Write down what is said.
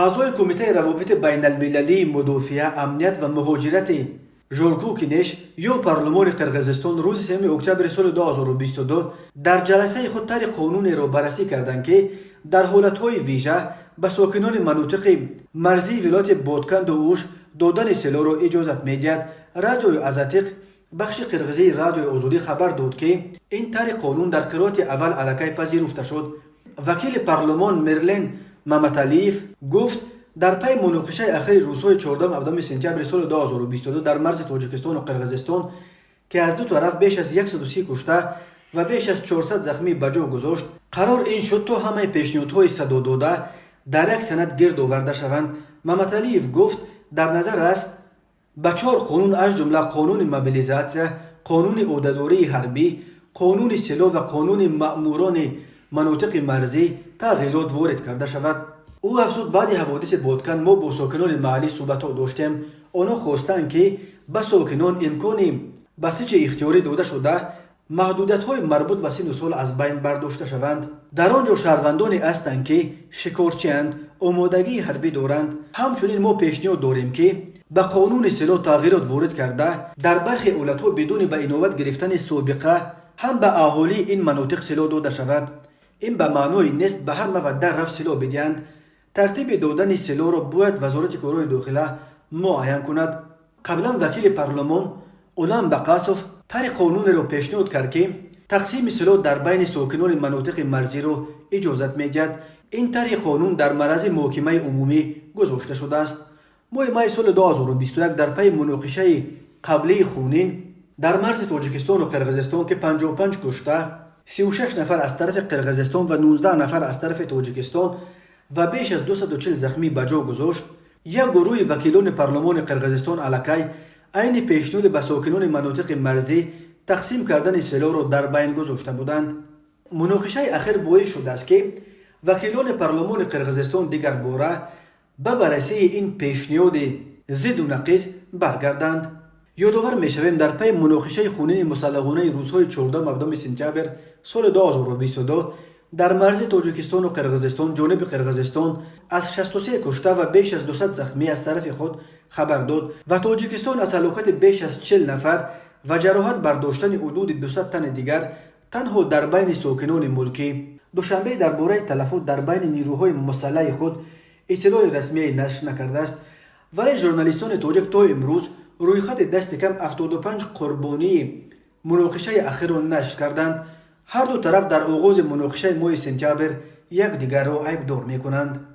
اعضای کمیته روابط بین المللی مدافع امنیت و مهاجرت ژورکوکینش یا پارلمان قرقیزستان روز 3 اکتبر سال 2022 در جلسه خود طرح قانونی را بررسی کردند که در حالتهای ویژه به ساکنان مناطق مرزی ولایت بادکند و اوش دادن سلاح را اجازت میدهد. رادیوی آزاتق بخش قرقیزی رادیوی آزادی خبر داد که این طرح قانون در قرائت اول علیه پذیرفته شد. وکیل پارلمان مرلین ممتالیف گفت در پی مناقشه اخیر روزهای 14 سپتامبر سال 2022 در مرز تاجیکستان و قرقیزستان که از دو طرف بیش از 130 کشته و بیش از 400 زخمی به جا گذاشت، قرار این شد تا همه پیشنهادهای صادر داده در یک سند گرد آورده شوند. ممتالیف گفت در نظر است به 4 قانون از جمله قانون موبیلیزاسیون، قانون عهدهداری حربی، قانون سلاح و قانون مأموران مناطق مرزی تغییرات وارد کرده شود. او افزود بعد حوادث بادکن ما با ساکنان محلی صحبت داشتیم. آنها خواستند که به ساکنان امکان بسیج اختیاری داده شده محدودیت های مربوط به سن و سال از بین برداشته شوند. در آنجا شهروندانی هستند که شکارچی‌اند، آمادگی حربی دارند. همچنین ما پیشنهاد داریم که به قانون سلاح تغییرات وارد کرده در برخی حالت‌ها بدون به عنوان گرفتن سابقه هم به اهالی این مناطق سلاح داده شود. این به معنای نیست به هر مودع رفت سلاح بدهند. ترتیب دادن سلاح را باید وزارت کارهای داخله معین کند. قبلا وکیل پارلمان اولان بقاسوف طرح قانون را پیشنهاد کرد که تقسیم سلاح در بین ساکنان مناطق مرزی را اجازت میدهد. این طرح قانون در معرض محکمه عمومی گذاشته شده است. ماه سال 2021 در پی مناقشه قبلی خونین در مرز تاجیکستان و قرقیزستان که 55 کشته، 36 نفر از طرف قرقیزستان و 19 نفر از طرف تاجیکستان و بیش از 240 زخمی به جا گذاشت، یک گروه وکیلان پارلمان قرقیزستان علیه عین پیشنهاد به ساکنان مناطق مرزی تقسیم کردن سلاح را در بین گذاشته بودند. مناقشه اخیر باعث شده است که وکیلان پارلمان قرقیزستان دیگر باره به بررسی این پیشنهاد ضد و نقیض برگردند. یادآور می‌شویم در پی مناقشه خونین مسلحانه روزهای 14 سپتامبر سال 2022 در مرز تاجیکستان و قرقیزستان جانب قرقیزستان از 63 کشته و بیش از 200 زخمی از طرف خود خبر داد و تاجیکستان از هلاکت بیش از 40 نفر و جراحت برداشتن حدود 200 تن دیگر تنها در بین ساکنان ملکی. دوشنبه درباره تلفات در بین نیروهای مسلح خود اطلاع رسمی نشر نکرده است، ولی ژورنالیستان تاجیک تا امروز رویخط دست کم 75 قربانی مناقشه اخیر را نشر کردند. هر دو طرف در آغاز مناقشه ماه سپتامبر یکدیگر را عیبدار می‌کنند.